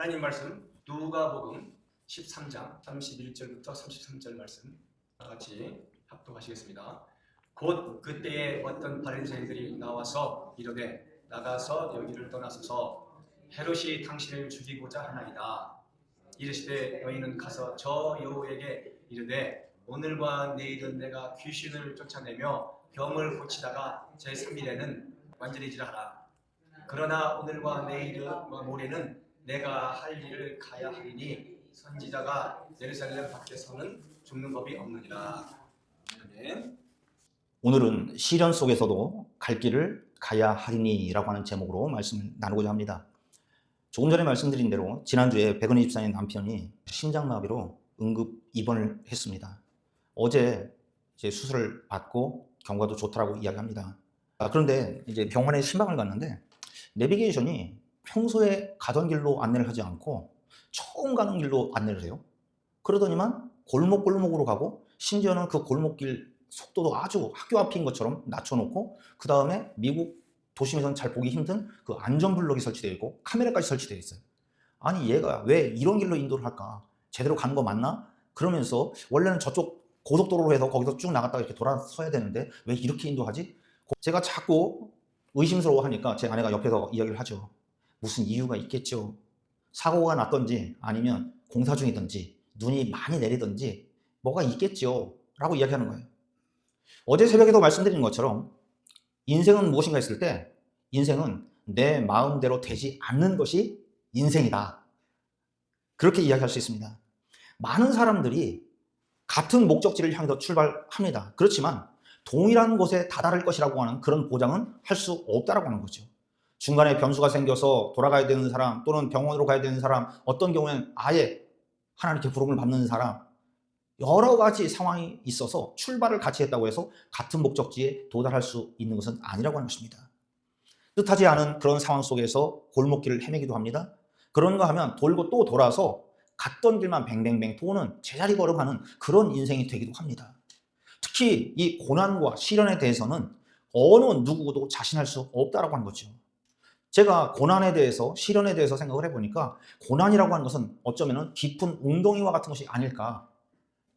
하나님 말씀 누가복음 13장 31절부터 33절 말씀 같이 합독하시겠습니다. 곧 그때에 어떤 바리새인들이 나와서 이르되 나가서 여기를 떠나소서 헤롯이 당신을 죽이고자 하나이다. 이르시되 너희는 가서 저 여우에게 이르되 오늘과 내일은 내가 귀신을 쫓아내며 병을 고치다가 제3일에는 완전해지라 하라. 그러나 오늘과 내일은 모레는 내가 할 일을 가야 하리니 선지자가 예루살렘 밖에서는 죽는 법이 없느니라. 아멘. 오늘은 시련 속에서도 갈 길을 가야 하리니 라고 하는 제목으로 말씀을 나누고자 합니다. 조금 전에 말씀드린 대로 지난주에 백은희 집사님 남편이 심장마비로 응급 입원을 했습니다. 어제 이제 수술을 받고 경과도 좋다라고 이야기합니다. 그런데 이제 병원에 신방을 갔는데 내비게이션이 평소에 가던 길로 안내를 하지 않고 처음 가는 길로 안내를 해요. 그러더니만 골목골목으로 가고 심지어는 그 골목길 속도도 아주 학교 앞인 것처럼 낮춰놓고 그 다음에 미국 도심에서는 잘 보기 힘든 그 안전블럭이 설치되어 있고 카메라까지 설치되어 있어요. 아니 얘가 왜 이런 길로 인도를 할까? 제대로 가는 거 맞나? 그러면서 원래는 저쪽 고속도로로 해서 거기서 쭉 나갔다가 이렇게 돌아서야 되는데 왜 이렇게 인도하지? 제가 자꾸 의심스러워하니까 제 아내가 옆에서 이야기를 하죠. 무슨 이유가 있겠죠. 사고가 났던지 아니면 공사 중이든지 눈이 많이 내리든지 뭐가 있겠죠 라고 이야기하는 거예요. 어제 새벽에도 말씀드린 것처럼 인생은 무엇인가 했을 때 인생은 내 마음대로 되지 않는 것이 인생이다. 그렇게 이야기할 수 있습니다. 많은 사람들이 같은 목적지를 향해서 출발합니다. 그렇지만 동일한 곳에 다다를 것이라고 하는 그런 보장은 할 수 없다라고 하는 거죠. 중간에 변수가 생겨서 돌아가야 되는 사람 또는 병원으로 가야 되는 사람, 어떤 경우에는 아예 하나님께 부름을 받는 사람, 여러 가지 상황이 있어서 출발을 같이 했다고 해서 같은 목적지에 도달할 수 있는 것은 아니라고 하는 것입니다. 뜻하지 않은 그런 상황 속에서 골목길을 헤매기도 합니다. 그런가 하면 돌고 또 돌아서 갔던 길만 뱅뱅뱅 도는 제자리 걸음하는 그런 인생이 되기도 합니다. 특히 이 고난과 시련에 대해서는 어느 누구도 자신할 수 없다라고 하는 거죠. 제가 고난에 대해서 시련에 대해서 생각을 해보니까 고난이라고 하는 것은 어쩌면 깊은 웅덩이와 같은 것이 아닐까.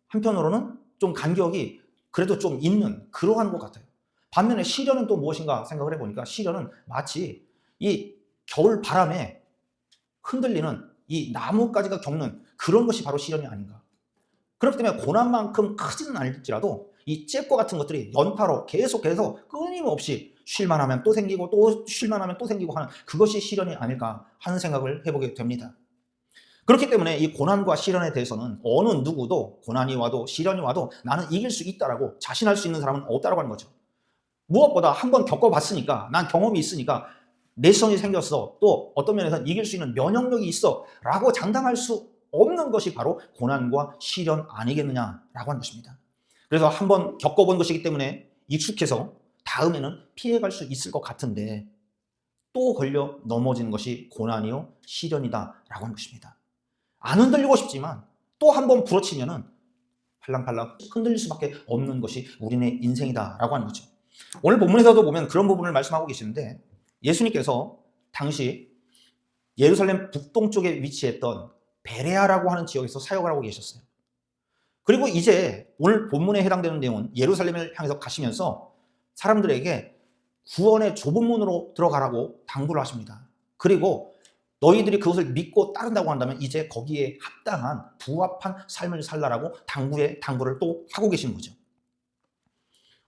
한편으로는 좀 간격이 그래도 좀 있는 그러한 것 같아요. 반면에 시련은 또 무엇인가 생각을 해보니까 시련은 마치 이 겨울 바람에 흔들리는 이 나뭇가지가 겪는 그런 것이 바로 시련이 아닌가. 그렇기 때문에 고난만큼 크지는 않을지라도 이 잽과 같은 것들이 연타로 계속해서 끊임없이 쉴만 하면 또 생기고 또 쉴만 하면 또 생기고 하는 그것이 시련이 아닐까 하는 생각을 해보게 됩니다. 그렇기 때문에 이 고난과 시련에 대해서는 어느 누구도 고난이 와도 시련이 와도 나는 이길 수 있다라고 자신할 수 있는 사람은 없다라고 하는 거죠. 무엇보다 한번 겪어봤으니까 난 경험이 있으니까 내성이 생겼어. 또 어떤 면에서는 이길 수 있는 면역력이 있어 라고 장담할 수 없는 것이 바로 고난과 시련 아니겠느냐라고 하는 것입니다. 그래서 한번 겪어본 것이기 때문에 익숙해서 다음에는 피해갈 수 있을 것 같은데 또 걸려 넘어지는 것이 고난이요 시련이다라고 하는 것입니다. 안 흔들리고 싶지만 또 한번 부러치면은 팔랑팔랑 흔들릴 수밖에 없는 것이 우리네 인생이다라고 하는 거죠. 오늘 본문에서도 보면 그런 부분을 말씀하고 계시는데 예수님께서 당시 예루살렘 북동쪽에 위치했던 베레아라고 하는 지역에서 사역을 하고 계셨어요. 그리고 이제 오늘 본문에 해당되는 내용은 예루살렘을 향해서 가시면서 사람들에게 구원의 좁은 문으로 들어가라고 당부를 하십니다. 그리고 너희들이 그것을 믿고 따른다고 한다면 이제 거기에 합당한 부합한 삶을 살라라고 당부를 또 하고 계신 거죠.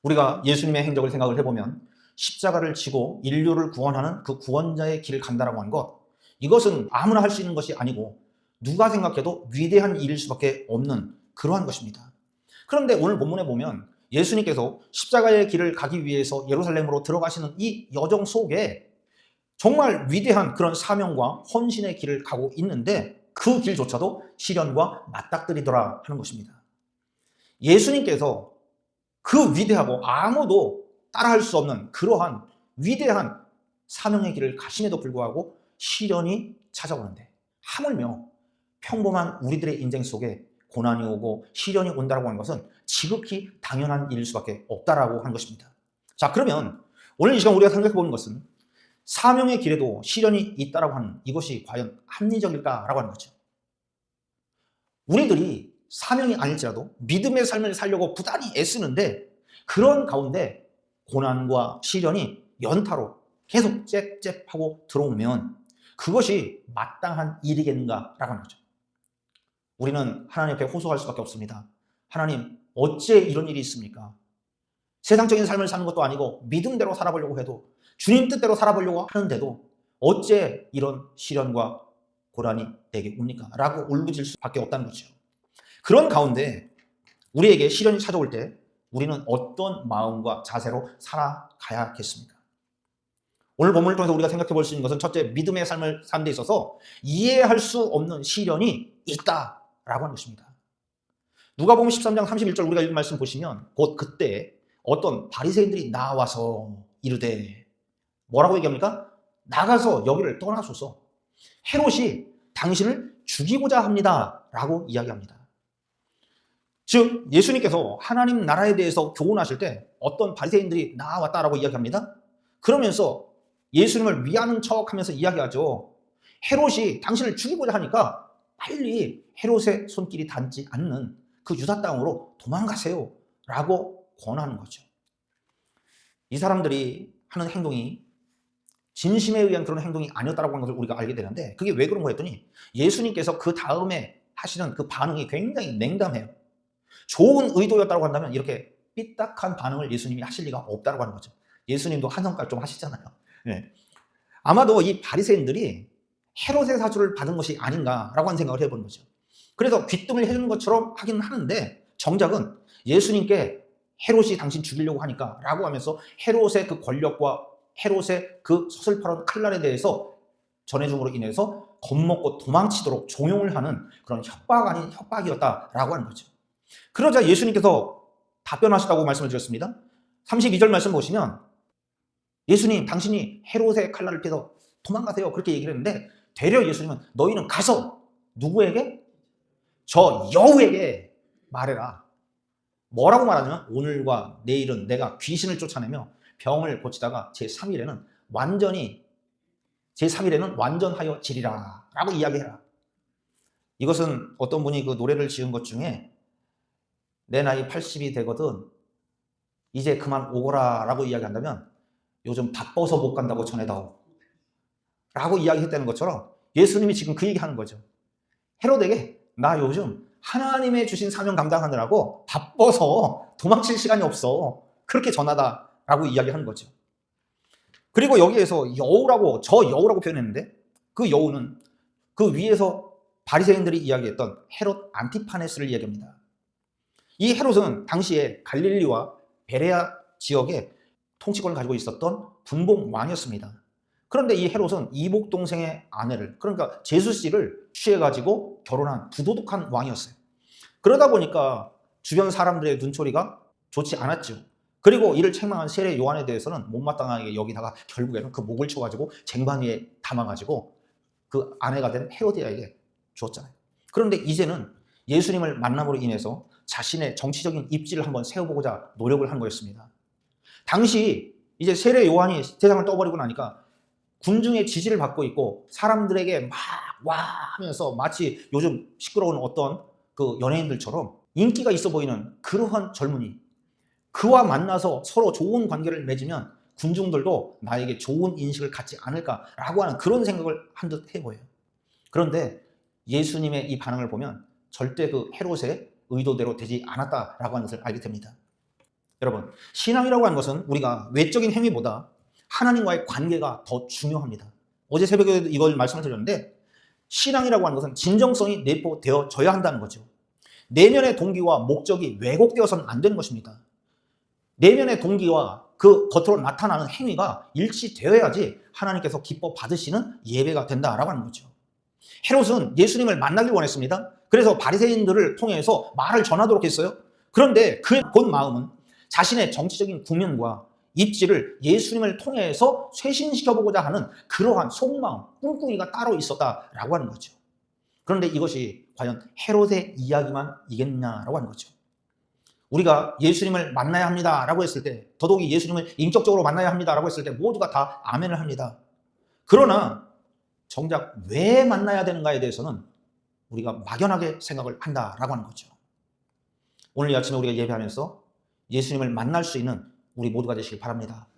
우리가 예수님의 행적을 생각을 해보면 십자가를 지고 인류를 구원하는 그 구원자의 길을 간다라고 하는 것, 이것은 아무나 할 수 있는 것이 아니고 누가 생각해도 위대한 일일 수밖에 없는 그러한 것입니다. 그런데 오늘 본문에 보면 예수님께서 십자가의 길을 가기 위해서 예루살렘으로 들어가시는 이 여정 속에 정말 위대한 그런 사명과 헌신의 길을 가고 있는데 그 길조차도 시련과 맞닥뜨리더라 하는 것입니다. 예수님께서 그 위대하고 아무도 따라할 수 없는 그러한 위대한 사명의 길을 가심에도 불구하고 시련이 찾아오는데 하물며 평범한 우리들의 인생 속에 고난이 오고 시련이 온다고 하는 것은 지극히 당연한 일일 수밖에 없다라고 하는 것입니다. 자, 그러면 오늘 이 시간 우리가 생각해 보는 것은 사명의 길에도 시련이 있다라고 하는 이것이 과연 합리적일까라고 하는 거죠. 우리들이 사명이 아닐지라도 믿음의 삶을 살려고 부단히 애쓰는데 그런 가운데 고난과 시련이 연타로 계속 잽잽하고 들어오면 그것이 마땅한 일이겠는가라고 하는 거죠. 우리는 하나님 앞에 호소할 수밖에 없습니다. 하나님, 어찌 이런 일이 있습니까? 세상적인 삶을 사는 것도 아니고 믿음대로 살아보려고 해도 주님 뜻대로 살아보려고 하는데도 어째 이런 시련과 고난이 내게 옵니까? 라고 울부짖을 수밖에 없다는 거죠. 그런 가운데 우리에게 시련이 찾아올 때 우리는 어떤 마음과 자세로 살아가야겠습니까? 오늘 본문을 통해서 우리가 생각해 볼 수 있는 것은 첫째, 믿음의 삶을 사는 데 있어서 이해할 수 없는 시련이 있다라고 하는 것입니다. 누가복음 13장 31절 우리가 읽은 말씀 보시면 곧 그때 어떤 바리새인들이 나와서 이르되 뭐라고 얘기합니까? 나가서 여기를 떠나소서. 헤롯이 당신을 죽이고자 합니다 라고 이야기합니다. 즉 예수님께서 하나님 나라에 대해서 교훈하실 때 어떤 바리새인들이 나왔다라고 이야기합니다. 그러면서 예수님을 위하는 척하면서 이야기하죠. 헤롯이 당신을 죽이고자 하니까 빨리 헤롯의 손길이 닿지 않는 그 유다 땅으로 도망가세요 라고 권하는 거죠. 이 사람들이 하는 행동이 진심에 의한 그런 행동이 아니었다라고 하는 것을 우리가 알게 되는데 그게 왜 그런 거였더니 예수님께서 그 다음에 하시는 그 반응이 굉장히 냉담해요. 좋은 의도였다고 한다면 이렇게 삐딱한 반응을 예수님이 하실 리가 없다고 하는 거죠. 예수님도 한 성깔 좀 하시잖아요. 네. 아마도 이 바리새인들이 헤롯의 사주를 받은 것이 아닌가라고 하는 생각을 해보는 거죠. 그래서 귀뜸을 해주는 것처럼 하긴 하는데 정작은 예수님께 헤롯이 당신 죽이려고 하니까 라고 하면서 헤롯의 그 권력과 헤롯의 그 서슬퍼런 칼날에 대해서 전해줌으로 인해서 겁먹고 도망치도록 종용을 하는 그런 협박 아닌 협박이었다라고 하는 거죠. 그러자 예수님께서 답변하셨다고 말씀을 드렸습니다. 32절 말씀 보시면 예수님 당신이 헤롯의 칼날을 피해서 도망가세요 그렇게 얘기를 했는데 되려 예수님은 너희는 가서 누구에게? 저 여우에게 말해라. 뭐라고 말하냐면 오늘과 내일은 내가 귀신을 쫓아내며 병을 고치다가 제3일에는 완전하여 지리라 라고 이야기해라. 이것은 어떤 분이 그 노래를 지은 것 중에 내 나이 80이 되거든 이제 그만 오거라 라고 이야기한다면 요즘 바빠서 못 간다고 전해다오 라고 이야기했다는 것처럼 예수님이 지금 그 얘기하는 거죠. 헤롯에게 나 요즘 하나님의 주신 사명 감당하느라고 바빠서 도망칠 시간이 없어 그렇게 전하다 라고 이야기하는 거죠. 그리고 여기에서 저 여우라고 표현했는데 그 여우는 그 위에서 바리새인들이 이야기했던 헤롯 안티파네스를 이야기합니다. 이 헤롯은 당시에 갈릴리와 베레아 지역에 통치권을 가지고 있었던 분봉 왕이었습니다. 그런데 이 헤롯은 이복 동생의 아내를 그러니까 제수씨를 취해가지고 결혼한 부도덕한 왕이었어요. 그러다 보니까 주변 사람들의 눈초리가 좋지 않았죠. 그리고 이를 책망한 세례 요한에 대해서는 못마땅하게 여기다가 결국에는 그 목을 쳐가지고 쟁반 위에 담아가지고 그 아내가 된 헤로디아에게 주었잖아요. 그런데 이제는 예수님을 만남으로 인해서 자신의 정치적인 입지를 한번 세워보고자 노력을 한 거였습니다. 당시 이제 세례 요한이 세상을 떠버리고 나니까 군중의 지지를 받고 있고 사람들에게 막 와 하면서 마치 요즘 시끄러운 어떤 그 연예인들처럼 인기가 있어 보이는 그러한 젊은이 그와 만나서 서로 좋은 관계를 맺으면 군중들도 나에게 좋은 인식을 갖지 않을까라고 하는 그런 생각을 한 듯 해보여요. 그런데 예수님의 이 반응을 보면 절대 그 헤롯의 의도대로 되지 않았다라고 하는 것을 알게 됩니다. 여러분, 신앙이라고 하는 것은 우리가 외적인 행위보다 하나님과의 관계가 더 중요합니다. 어제 새벽에 이걸 말씀을 드렸는데 신앙이라고 하는 것은 진정성이 내포되어져야 한다는 거죠. 내면의 동기와 목적이 왜곡되어서는 안 되는 것입니다. 내면의 동기와 그 겉으로 나타나는 행위가 일치되어야지 하나님께서 기뻐 받으시는 예배가 된다라고 하는 거죠. 헤롯은 예수님을 만나길 원했습니다. 그래서 바리새인들을 통해서 말을 전하도록 했어요. 그런데 그 본 마음은 자신의 정치적인 국면과 입지를 예수님을 통해서 쇄신시켜보고자 하는 그러한 속마음, 꿍꿍이가 따로 있었다라고 하는 거죠. 그런데 이것이 과연 헤롯의 이야기만이겠냐라고 하는 거죠. 우리가 예수님을 만나야 합니다라고 했을 때, 더더욱이 예수님을 인격적으로 만나야 합니다라고 했을 때 모두가 다 아멘을 합니다. 그러나 정작 왜 만나야 되는가에 대해서는 우리가 막연하게 생각을 한다라고 하는 거죠. 오늘 이 아침에 우리가 예배하면서 예수님을 만날 수 있는 우리 모두가 되시길 바랍니다.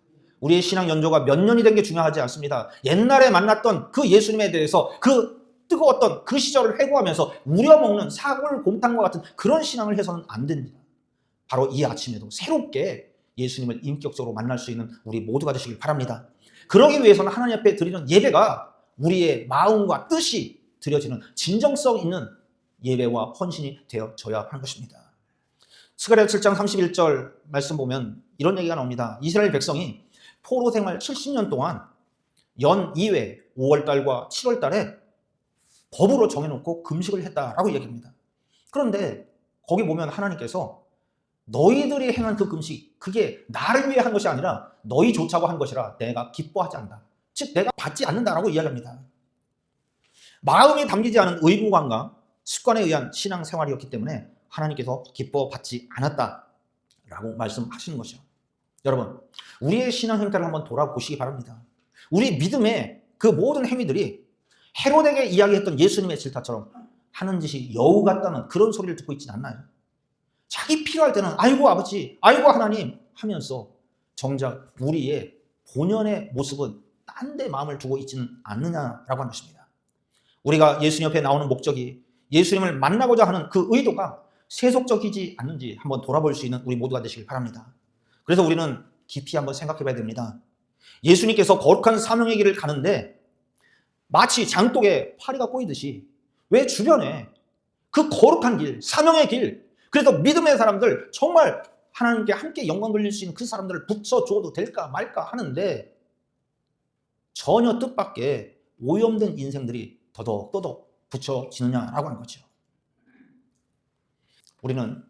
우리의 신앙 연조가 몇 년이 된 게 중요하지 않습니다. 옛날에 만났던 그 예수님에 대해서 그 뜨거웠던 그 시절을 회고하면서 우려먹는 사골곰탕과 같은 그런 신앙을 해서는 안 됩니다. 바로 이 아침에도 새롭게 예수님을 인격적으로 만날 수 있는 우리 모두가 되시길 바랍니다. 그러기 위해서는 하나님 앞에 드리는 예배가 우리의 마음과 뜻이 드려지는 진정성 있는 예배와 헌신이 되어져야 하는 것입니다. 스가랴 7장 31절 말씀 보면 이런 얘기가 나옵니다. 이스라엘 백성이 포로 생활 70년 동안 연 2회 5월달과 7월달에 법으로 정해놓고 금식을 했다라고 얘기합니다. 그런데 거기 보면 하나님께서 너희들이 행한 그 금식, 그게 나를 위해 한 것이 아니라 너희조차고 한 것이라 내가 기뻐하지 않는다. 즉 내가 받지 않는다라고 이야기합니다. 마음이 담기지 않은 의무감과 습관에 의한 신앙생활이었기 때문에 하나님께서 기뻐 받지 않았다라고 말씀하시는 것이죠. 여러분, 우리의 신앙 행태를 한번 돌아보시기 바랍니다. 우리 믿음의 그 모든 행위들이 헤롯에게 이야기했던 예수님의 질타처럼 하는 짓이 여우 같다는 그런 소리를 듣고 있진 않나요? 자기 필요할 때는 아이고 아버지, 아이고 하나님 하면서 정작 우리의 본연의 모습은 딴 데 마음을 두고 있지는 않느냐라고 하는 것입니다. 우리가 예수님 옆에 나오는 목적이 예수님을 만나고자 하는 그 의도가 세속적이지 않는지 한번 돌아볼 수 있는 우리 모두가 되시길 바랍니다. 그래서 우리는 깊이 한번 생각해 봐야 됩니다. 예수님께서 거룩한 사명의 길을 가는데 마치 장독에 파리가 꼬이듯이 왜 주변에 그 거룩한 길, 사명의 길, 그래서 믿음의 사람들, 정말 하나님께 함께 영광 돌릴 수 있는 그 사람들을 붙여줘도 될까 말까 하는데 전혀 뜻밖의 오염된 인생들이 더덕더덕 붙여지느냐라고 하는 거죠. 우리는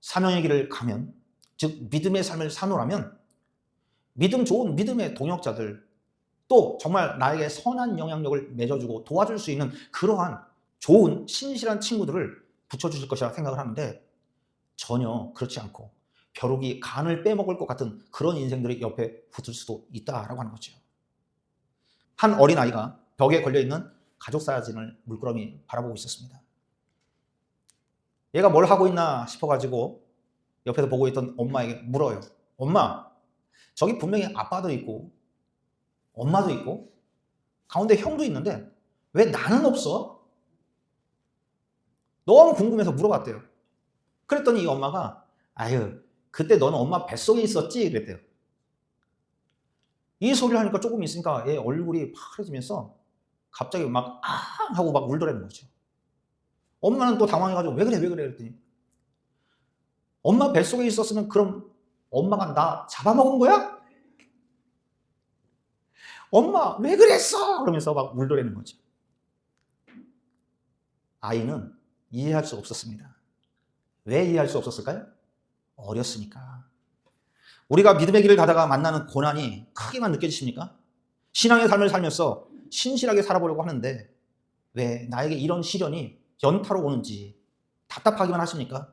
사명의 길을 가면, 즉 믿음의 삶을 사노라면 믿음 좋은 믿음의 동역자들, 또 정말 나에게 선한 영향력을 맺어주고 도와줄 수 있는 그러한 좋은 신실한 친구들을 붙여주실 것이라 생각을 하는데 전혀 그렇지 않고 벼룩이 간을 빼먹을 것 같은 그런 인생들이 옆에 붙을 수도 있다라고 하는 거죠. 한 어린아이가 벽에 걸려있는 가족 사진을 물끄러미 바라보고 있었습니다. 얘가 뭘 하고 있나 싶어가지고 옆에서 보고 있던 엄마에게 물어요. 엄마, 저기 분명히 아빠도 있고 엄마도 있고 가운데 형도 있는데 왜 나는 없어? 너무 궁금해서 물어봤대요. 그랬더니 이 엄마가 아유, 그때 너는 엄마 뱃속에 있었지? 그랬대요. 이 소리를 하니까 조금 있으니까 얘 얼굴이 파래지면서 갑자기 막 아! 하고 막 울더라는 거죠. 엄마는 또 당황해가지고 왜 그래 그랬더니 엄마 뱃속에 있었으면 그럼 엄마가 나 잡아먹은 거야? 엄마 왜 그랬어? 그러면서 막 울더라는 거죠. 아이는 이해할 수 없었습니다. 왜 이해할 수 없었을까요? 어렸으니까. 우리가 믿음의 길을 가다가 만나는 고난이 크게만 느껴지십니까? 신앙의 삶을 살면서 신실하게 살아보려고 하는데 왜 나에게 이런 시련이 연타로 오는지 답답하기만 하십니까?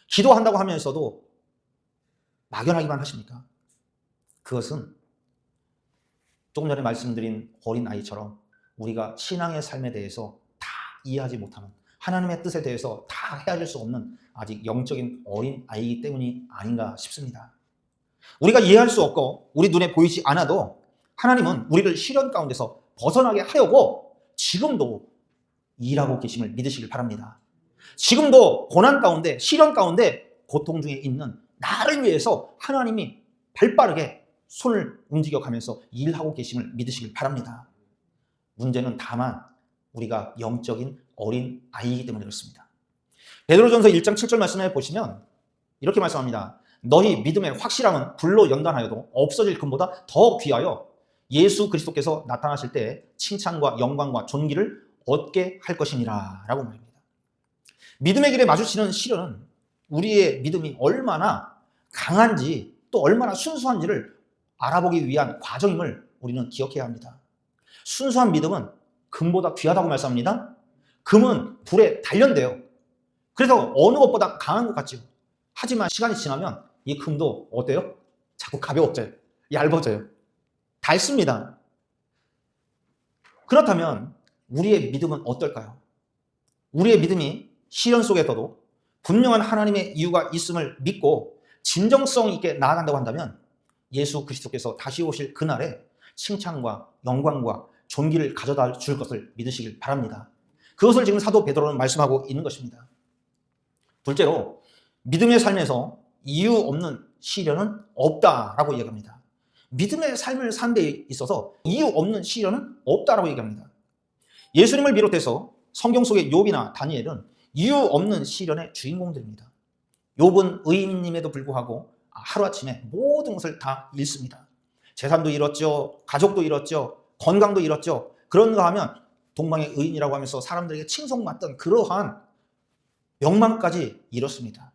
기도한다고 하면서도 막연하기만 하십니까? 그것은 조금 전에 말씀드린 어린아이처럼 우리가 신앙의 삶에 대해서 다 이해하지 못하는, 하나님의 뜻에 대해서 다 헤아릴 수 없는 아직 영적인 어린아이이기 때문이 아닌가 싶습니다. 우리가 이해할 수 없고 우리 눈에 보이지 않아도 하나님은 우리를 시련 가운데서 벗어나게 하려고 지금도 일하고 계심을 믿으시길 바랍니다. 지금도 고난 가운데, 시련 가운데, 고통 중에 있는 나를 위해서 하나님이 발빠르게 손을 움직여가면서 일하고 계심을 믿으시길 바랍니다. 문제는 다만 우리가 영적인 어린 아이이기 때문에 그렇습니다. 베드로전서 1장 7절 말씀에 보시면 이렇게 말씀합니다. 너희 믿음의 확실함은 불로 연단하여도 없어질 금보다 더 귀하여 예수 그리스도께서 나타나실 때 칭찬과 영광과 존귀를 얻게 할 것이니라 라고 말합니다. 믿음의 길에 마주치는 시련은 우리의 믿음이 얼마나 강한지 또 얼마나 순수한지를 알아보기 위한 과정임을 우리는 기억해야 합니다. 순수한 믿음은 금보다 귀하다고 말씀합니다. 금은 불에 단련돼요. 그래서 어느 것보다 강한 것 같죠. 하지만 시간이 지나면 이 금도 어때요? 자꾸 가벼워져요. 얇아져요. 닳습니다. 그렇다면 우리의 믿음은 어떨까요? 우리의 믿음이 시련 속에서도 분명한 하나님의 이유가 있음을 믿고 진정성 있게 나아간다고 한다면 예수 그리스도께서 다시 오실 그날에 칭찬과 영광과 존귀를 가져다 줄 것을 믿으시길 바랍니다. 그것을 지금 사도 베드로는 말씀하고 있는 것입니다. 둘째로 믿음의 삶에서 이유 없는 시련은 없다라고 얘기합니다. 믿음의 삶을 산 데 있어서 이유 없는 시련은 없다라고 얘기합니다. 예수님을 비롯해서 성경 속의 욥이나 다니엘은 이유 없는 시련의 주인공들입니다. 욥은 의인임에도 불구하고 하루아침에 모든 것을 다 잃습니다. 재산도 잃었죠. 가족도 잃었죠. 건강도 잃었죠. 그런가 하면 동방의 의인이라고 하면서 사람들에게 칭송받던 그러한 명망까지 잃었습니다.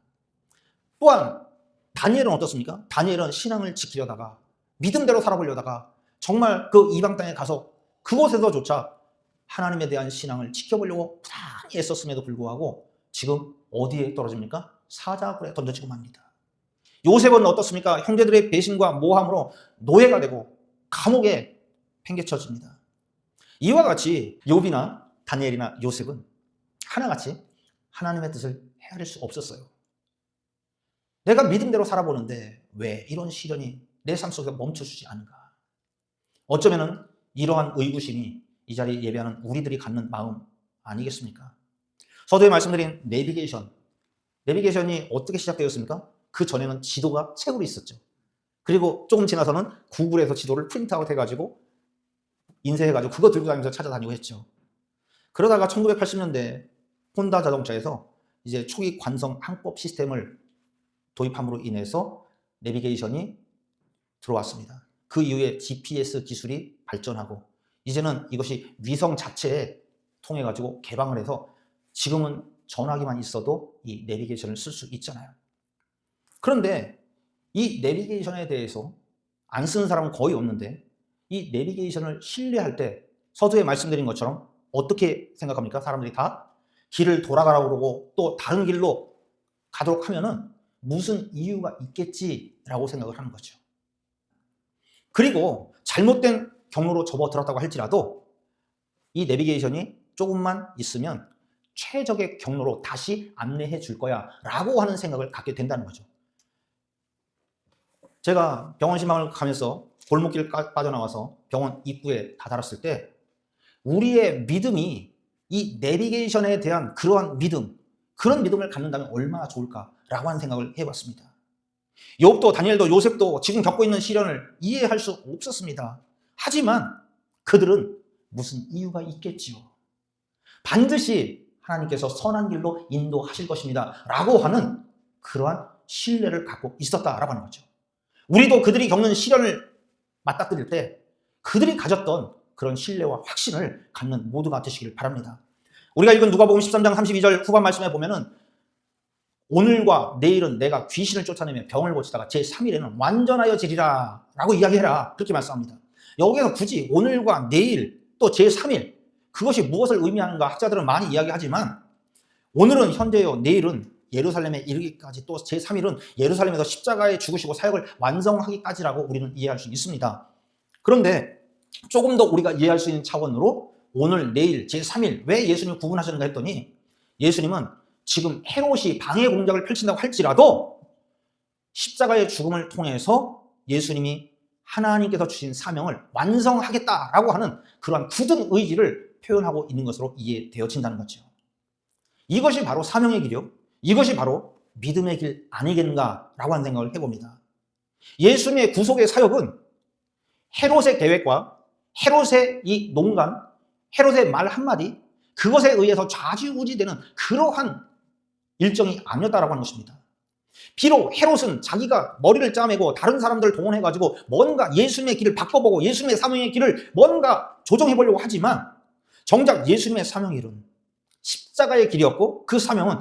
또한 다니엘은 어떻습니까? 다니엘은 신앙을 지키려다가 믿음대로 살아보려다가 정말 그 이방 땅에 가서 그곳에서조차 하나님에 대한 신앙을 지켜보려고 부단히 애썼음에도 불구하고 지금 어디에 떨어집니까? 사자굴에 던져지고 맙니다. 요셉은 어떻습니까? 형제들의 배신과 모함으로 노예가 되고 감옥에 팽개쳐집니다. 이와 같이 욥이나 다니엘이나 요셉은 하나같이 하나님의 뜻을 헤아릴 수 없었어요. 내가 믿음대로 살아보는데 왜 이런 시련이 내 삶 속에 멈춰주지 않은가? 어쩌면은 이러한 의구심이 이 자리에 예배하는 우리들이 갖는 마음 아니겠습니까? 서두에 말씀드린 내비게이션이 어떻게 시작되었습니까? 그 전에는 지도가 책으로 있었죠. 그리고 조금 지나서는 구글에서 지도를 프린트아웃 해가지고 인쇄해가지고 그거 들고 다니면서 찾아다니고 했죠. 그러다가 1980년대 혼다 자동차에서 이제 초기 관성 항법 시스템을 도입함으로 인해서 내비게이션이 들어왔습니다. 그 이후에 GPS 기술이 발전하고 이제는 이것이 위성 자체에 통해 가지고 개방을 해서 지금은 전화기만 있어도 이 내비게이션을 쓸 수 있잖아요. 그런데 이 내비게이션에 대해서 안 쓰는 사람은 거의 없는데 이 내비게이션을 신뢰할 때 서두에 말씀드린 것처럼 어떻게 생각합니까? 사람들이 다 길을 돌아가라고 그러고 또 다른 길로 가도록 하면은 무슨 이유가 있겠지라고 생각을 하는 거죠. 그리고 잘못된 경로로 접어들었다고 할지라도 이 내비게이션이 조금만 있으면 최적의 경로로 다시 안내해 줄 거야 라고 하는 생각을 갖게 된다는 거죠. 제가 병원 신방을 가면서 골목길 빠져나와서 병원 입구에 다다랐을 때 우리의 믿음이 이 내비게이션에 대한 그러한 믿음, 그런 믿음을 갖는다면 얼마나 좋을까라고 하는 생각을 해봤습니다. 욥도 다니엘도 요셉도 지금 겪고 있는 시련을 이해할 수 없었습니다. 하지만 그들은 무슨 이유가 있겠지요. 반드시 하나님께서 선한 길로 인도하실 것입니다 라고 하는 그러한 신뢰를 갖고 있었다라고 하는 거죠. 우리도 그들이 겪는 시련을 맞닥뜨릴 때 그들이 가졌던 그런 신뢰와 확신을 갖는 모두가 되시길 바랍니다. 우리가 읽은 누가복음 13장 32절 후반 말씀에 보면은 오늘과 내일은 내가 귀신을 쫓아내며 병을 고치다가 제3일에는 완전하여지리라 라고 이야기해라 그렇게 말씀합니다. 여기서 굳이 오늘과 내일 또 제3일 그것이 무엇을 의미하는가 학자들은 많이 이야기하지만 오늘은 현재요, 내일은 예루살렘에 이르기까지 또 제3일은 예루살렘에서 십자가에 죽으시고 사역을 완성하기까지라고 우리는 이해할 수 있습니다. 그런데 조금 더 우리가 이해할 수 있는 차원으로 오늘, 내일, 제3일 왜 예수님을 구분하셨는가 했더니 예수님은 지금 헤롯이 방해 공작을 펼친다고 할지라도 십자가의 죽음을 통해서 예수님이 하나님께서 주신 사명을 완성하겠다라고 하는 그러한 굳은 의지를 표현하고 있는 것으로 이해되어진다는 거죠. 이것이 바로 사명의 길이요. 이것이 바로 믿음의 길 아니겠는가라고 하는 생각을 해봅니다. 예수님의 구속의 사역은 헤롯의 계획과 헤롯의 이 농간, 헤롯의 말 한마디, 그것에 의해서 좌지우지되는 그러한 일정이 아니었다라고 하는 것입니다. 비록 헤롯은 자기가 머리를 짜매고 다른 사람들을 동원해가지고 뭔가 예수님의 길을 바꿔보고 예수님의 사명의 길을 뭔가 조정해보려고 하지만 정작 예수님의 사명의 길은 십자가의 길이었고 그 사명은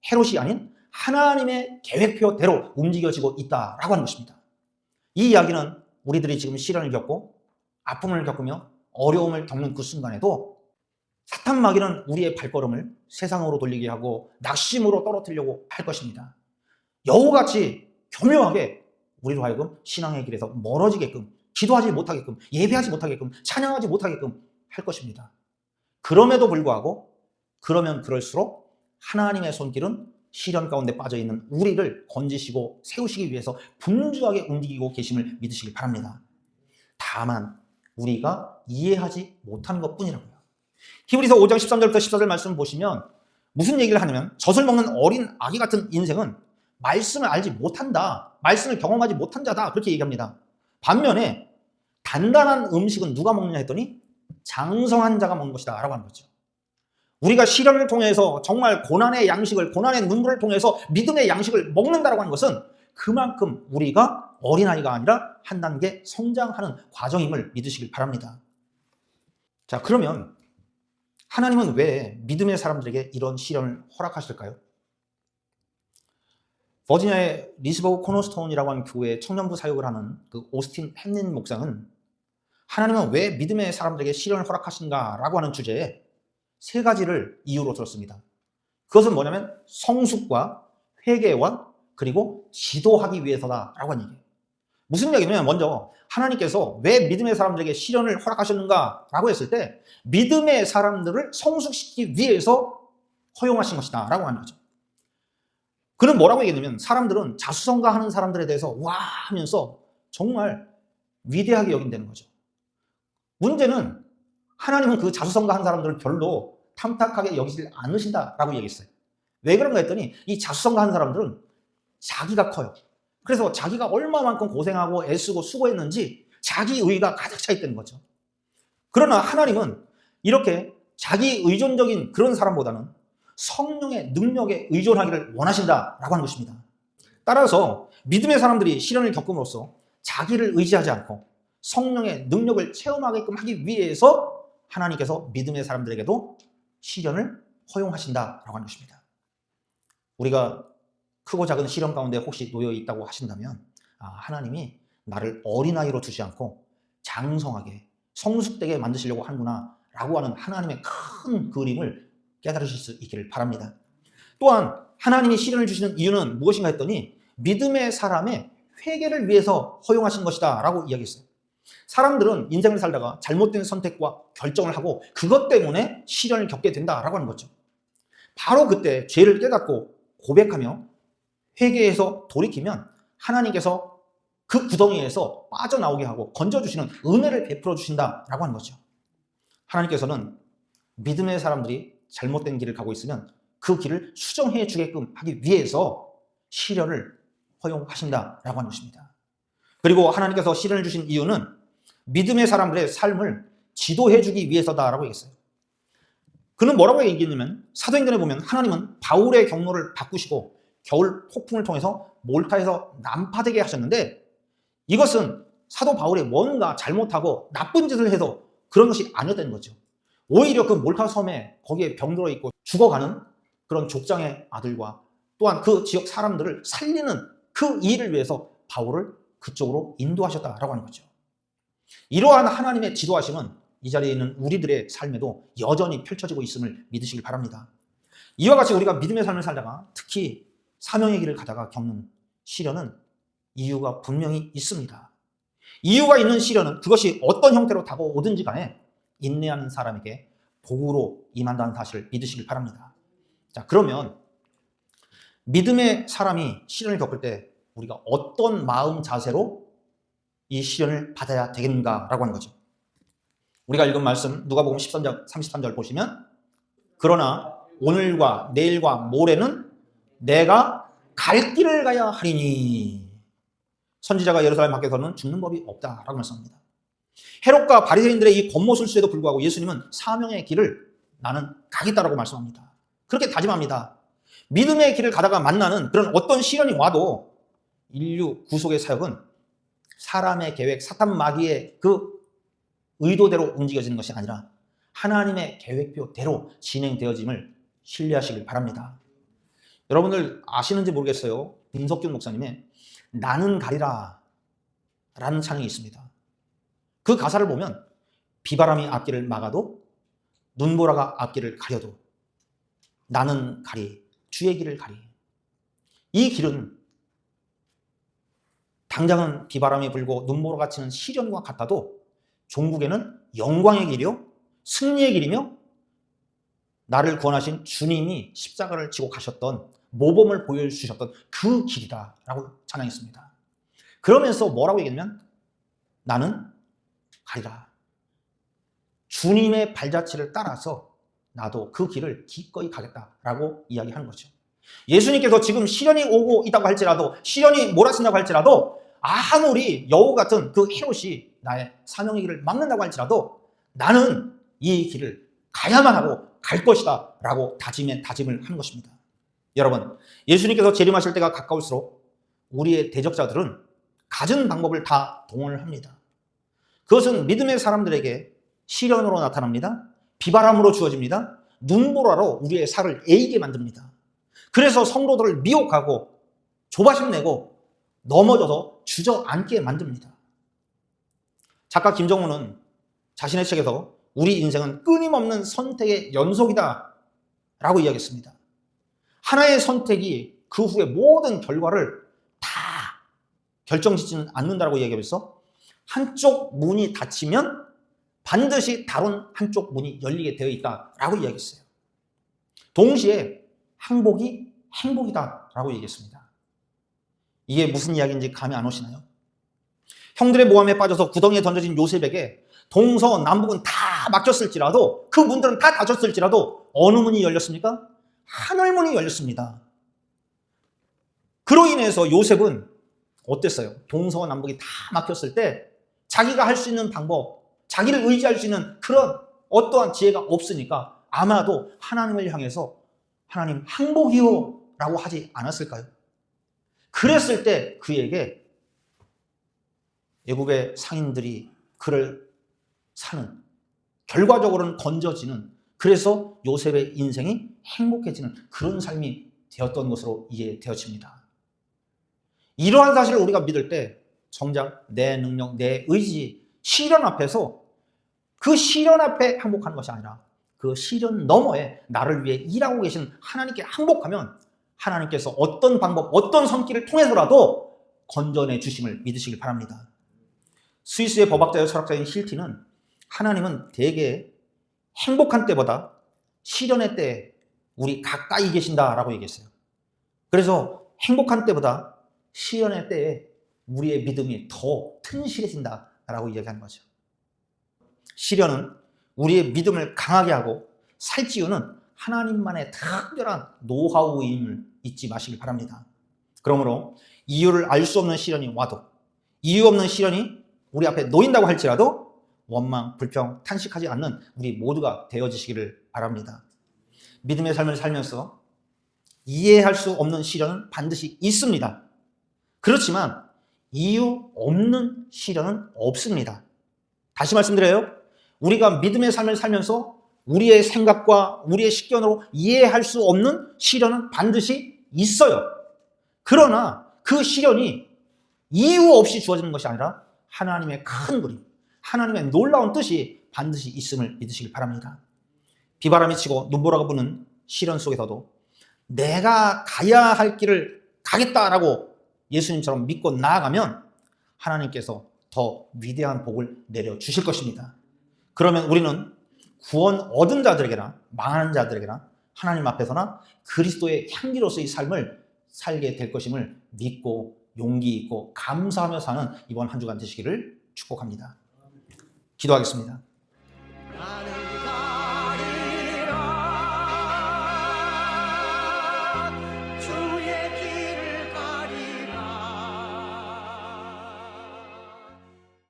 헤롯이 아닌 하나님의 계획표대로 움직여지고 있다라고 하는 것입니다. 이 이야기는 우리들이 지금 시련을 겪고 아픔을 겪으며 어려움을 겪는 그 순간에도 사탄 마귀는 우리의 발걸음을 세상으로 돌리게 하고 낙심으로 떨어뜨리려고 할 것입니다. 여우같이 교묘하게 우리로 하여금 신앙의 길에서 멀어지게끔, 기도하지 못하게끔, 예배하지 못하게끔, 찬양하지 못하게끔 할 것입니다. 그럼에도 불구하고 그러면 그럴수록 하나님의 손길은 시련 가운데 빠져있는 우리를 건지시고 세우시기 위해서 분주하게 움직이고 계심을 믿으시기 바랍니다. 다만 우리가 이해하지 못하는 것뿐이라고요. 히브리서 5장 13절부터 14절 말씀을 보시면 무슨 얘기를 하냐면 젖을 먹는 어린 아기 같은 인생은 말씀을 알지 못한다. 말씀을 경험하지 못한 자다. 그렇게 얘기합니다. 반면에 단단한 음식은 누가 먹느냐 했더니 장성한 자가 먹는 것이다 라고 하는 거죠. 우리가 시련을 통해서 정말 고난의 양식을, 고난의 눈물을 통해서 믿음의 양식을 먹는다라고 하는 것은 그만큼 우리가 어린아이가 아니라 한 단계 성장하는 과정임을 믿으시길 바랍니다. 자, 그러면 하나님은 왜 믿음의 사람들에게 이런 시련을 허락하실까요? 버지니아의 리스버그 코너스톤이라고 하는 교회의 청년부 사역을 하는 그 오스틴 햄린 목사는 하나님은 왜 믿음의 사람들에게 시련을 허락하신가라고 하는 주제에 세 가지를 이유로 들었습니다. 그것은 뭐냐면 성숙과 회개와 그리고 지도하기 위해서다라고 하는 얘기예요. 무슨 얘기냐면 먼저 하나님께서 왜 믿음의 사람들에게 시련을 허락하셨는가라고 했을 때 믿음의 사람들을 성숙시키기 위해서 허용하신 것이다 라고 하는 거죠. 그는 뭐라고 얘기했냐면 사람들은 자수성가하는 사람들에 대해서 와 하면서 정말 위대하게 여긴다는 거죠. 문제는 하나님은 그 자수성가한 사람들을 별로 탐탁하게 여기지 않으신다라고 얘기했어요. 왜 그런가 했더니 이 자수성가한 사람들은 자기가 커요. 그래서 자기가 얼마만큼 고생하고 애쓰고 수고했는지 자기 의가 가득 차 있다는 거죠. 그러나 하나님은 이렇게 자기 의존적인 그런 사람보다는 성령의 능력에 의존하기를 원하신다라고 하는 것입니다. 따라서 믿음의 사람들이 시련을 겪음으로써 자기를 의지하지 않고 성령의 능력을 체험하게끔 하기 위해서 하나님께서 믿음의 사람들에게도 시련을 허용하신다라고 하는 것입니다. 우리가 크고 작은 시련 가운데 혹시 놓여 있다고 하신다면 하나님이 나를 어린아이로 두지 않고 장성하게 성숙되게 만드시려고 하는구나 라고 하는 하나님의 큰 그림을 깨달으실 수 있기를 바랍니다. 또한 하나님이 시련을 주시는 이유는 무엇인가 했더니 믿음의 사람의 회개를 위해서 허용하신 것이다 라고 이야기했어요. 사람들은 인생을 살다가 잘못된 선택과 결정을 하고 그것 때문에 시련을 겪게 된다라고 하는 거죠. 바로 그때 죄를 깨닫고 고백하며 회개해서 돌이키면 하나님께서 그 구덩이에서 빠져나오게 하고 건져주시는 은혜를 베풀어 주신다라고 하는 거죠. 하나님께서는 믿음의 사람들이 잘못된 길을 가고 있으면 그 길을 수정해 주게끔 하기 위해서 시련을 허용하신다라고 하는 것입니다. 그리고 하나님께서 시련을 주신 이유는 믿음의 사람들의 삶을 지도해 주기 위해서다라고 얘기했어요. 그는 뭐라고 얘기했냐면 사도행전에 보면 하나님은 바울의 경로를 바꾸시고 겨울 폭풍을 통해서 몰타에서 난파되게 하셨는데 이것은 사도 바울이 뭔가 잘못하고 나쁜 짓을 해서 그런 것이 아니었다는 거죠. 오히려 그 몰타 섬에 거기에 병들어 있고 죽어가는 그런 족장의 아들과 또한 그 지역 사람들을 살리는 그 일을 위해서 바울을 그쪽으로 인도하셨다라고 하는 거죠. 이러한 하나님의 지도하심은 이 자리에 있는 우리들의 삶에도 여전히 펼쳐지고 있음을 믿으시길 바랍니다. 이와 같이 우리가 믿음의 삶을 살다가 특히 사명의 길을 가다가 겪는 시련은 이유가 분명히 있습니다. 이유가 있는 시련은 그것이 어떤 형태로 다가오든지 간에 인내하는 사람에게 복으로 임한다는 사실을 믿으시길 바랍니다. 자, 그러면 믿음의 사람이 시련을 겪을 때 우리가 어떤 마음 자세로 이 시련을 받아야 되겠는가라고 하는 거죠. 우리가 읽은 말씀 누가복음 13장 33절 보시면 그러나 오늘과 내일과 모레는 내가 갈 길을 가야 하리니 선지자가 예루살렘 밖에서는 죽는 법이 없다라고 말씀합니다. 헤롯과 바리새인들의 이 권모술수에도 불구하고 예수님은 사명의 길을 나는 가겠다라고 말씀합니다. 그렇게 다짐합니다. 믿음의 길을 가다가 만나는 그런 어떤 시련이 와도 인류 구속의 사역은 사람의 계획, 사탄 마귀의 그 의도대로 움직여지는 것이 아니라 하나님의 계획표대로 진행되어짐을 신뢰하시길 바랍니다. 여러분들 아시는지 모르겠어요. 김석균 목사님의 나는 가리라 라는 찬양이 있습니다. 그 가사를 보면 비바람이 앞길을 막아도 눈보라가 앞길을 가려도 나는 가리, 주의 길을 가리. 이 길은 당장은 비바람이 불고 눈보라가 치는 시련과 같아도 종국에는 영광의 길이요 승리의 길이며 나를 구원하신 주님이 십자가를 지고 가셨던 모범을 보여주셨던 그 길이다 라고 찬양했습니다. 그러면서 뭐라고 얘기하냐면 나는 가리라. 주님의 발자취를 따라서 나도 그 길을 기꺼이 가겠다라고 이야기하는 거죠. 예수님께서 지금 시련이 오고 있다고 할지라도, 시련이 몰아친다고 할지라도, 아무리 여우 같은 그 헤롯이 나의 사명의 길을 막는다고 할지라도 나는 이 길을 가야만 하고 갈 것이다 라고 다짐을 하는 것입니다. 여러분, 예수님께서 재림하실 때가 가까울수록 우리의 대적자들은 갖은 방법을 다 동원을 합니다. 그것은 믿음의 사람들에게 시련으로 나타납니다. 비바람으로 주어집니다. 눈보라로 우리의 살을 에이게 만듭니다. 그래서 성도들을 미혹하고 조바심 내고 넘어져서 주저앉게 만듭니다. 작가 김정훈은 자신의 책에서 우리 인생은 끊임없는 선택의 연속이다 라고 이야기했습니다. 하나의 선택이 그 후에 모든 결과를 다 결정짓지는 않는다고 이야기하면서 한쪽 문이 닫히면 반드시 다른 한쪽 문이 열리게 되어 있다라고 이야기했어요. 동시에 항복이 행복이다라고 얘기했습니다. 이게 무슨 이야기인지 감이 안 오시나요? 형들의 모함에 빠져서 구덩이에 던져진 요셉에게 동서남북은 다 막혔을지라도, 그 문들은 다 닫혔을지라도 어느 문이 열렸습니까? 하늘문이 열렸습니다. 그로 인해서 요셉은 어땠어요? 동서남북이 다 막혔을 때 자기가 할 수 있는 방법, 자기를 의지할 수 있는 그런 어떠한 지혜가 없으니까 아마도 하나님을 향해서 하나님 항복이요 라고 하지 않았을까요? 그랬을 때 그에게 애굽의 상인들이 그를 사는, 결과적으로는 건져지는, 그래서 요셉의 인생이 행복해지는 그런 삶이 되었던 것으로 이해되어집니다. 이러한 사실을 우리가 믿을 때 정작 내 능력, 내 의지, 시련 앞에서, 그 시련 앞에 항복하는 것이 아니라 그 시련 너머에 나를 위해 일하고 계신 하나님께 항복하면 하나님께서 어떤 방법, 어떤 손길을 통해서라도 건져내 주심을 믿으시길 바랍니다. 스위스의 법학자여 철학자인 힐티는 하나님은 대개 행복한 때보다 시련의 때에 우리 가까이 계신다라고 얘기했어요. 그래서 행복한 때보다 시련의 때에 우리의 믿음이 더 튼실해진다라고 이야기하는 거죠. 시련은 우리의 믿음을 강하게 하고 살찌우는 하나님만의 특별한 노하우임을 잊지 마시길 바랍니다. 그러므로 이유를 알 수 없는 시련이 와도, 이유 없는 시련이 우리 앞에 놓인다고 할지라도 원망, 불평, 탄식하지 않는 우리 모두가 되어지시기를 바랍니다. 믿음의 삶을 살면서 이해할 수 없는 시련은 반드시 있습니다. 그렇지만 이유 없는 시련은 없습니다. 다시 말씀드려요. 우리가 믿음의 삶을 살면서 우리의 생각과 우리의 식견으로 이해할 수 없는 시련은 반드시 있어요. 그러나 그 시련이 이유 없이 주어지는 것이 아니라 하나님의 큰 그림, 하나님의 놀라운 뜻이 반드시 있음을 믿으시길 바랍니다. 비바람이 치고 눈보라가 부는 시련 속에서도 내가 가야 할 길을 가겠다라고 예수님처럼 믿고 나아가면 하나님께서 더 위대한 복을 내려주실 것입니다. 그러면 우리는 구원 얻은 자들에게나 망하는 자들에게나 하나님 앞에서나 그리스도의 향기로서의 삶을 살게 될 것임을 믿고 용기 있고 감사하며 사는 이번 한 주간 되시기를 축복합니다. 기도하겠습니다.